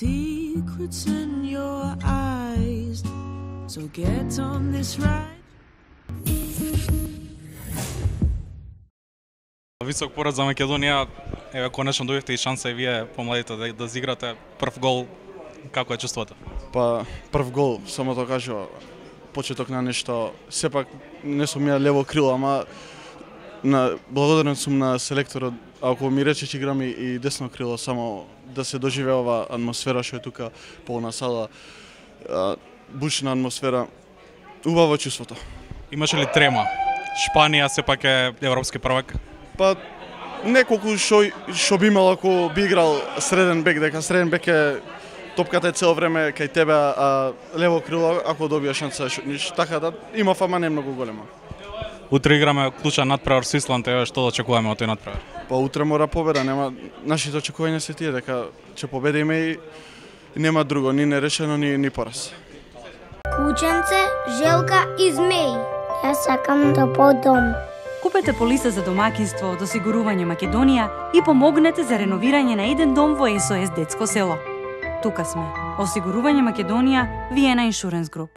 Secrets in your eyes, so get on this ride. Висок поред за Македонија, еве конечно дојдовте и шанса и вие помладите да изиграте прв гол. Како е чувството? Па прв гол, само тоа кажува, почеток на нешто. Сепак не сум ја лево крило, ама благодарен сум на селекторот, ако ми рече че играм и десно крило, само да се доживее ова атмосфера што е тука, полна сала, бучна атмосфера, убаво чувството. Имаше ли трема? Шпанија сепак е европски првак. Па неколку што би имал ако би играл среден бек, дека среден бек е топката е цело време кај тебе, а лево крило ако добија шанса шутниш, така да има фама не многу голема. Утре играме клучен надпревар со Исланд, еве што да очекуваме од тој надпревар? Па утре мора победа, нема нашите очекувања се тие дека ќе победиме и нема друго, ни неречено ни пораз. Кученце, желка и змеј. Јас сакам да подом. Купете полиса за домакинство од Осигурување Македонија и помогнете за реновирање на еден дом во СОС Детско село. Тука сме. Осигурување Македонија, Виена Иншуренс Груп.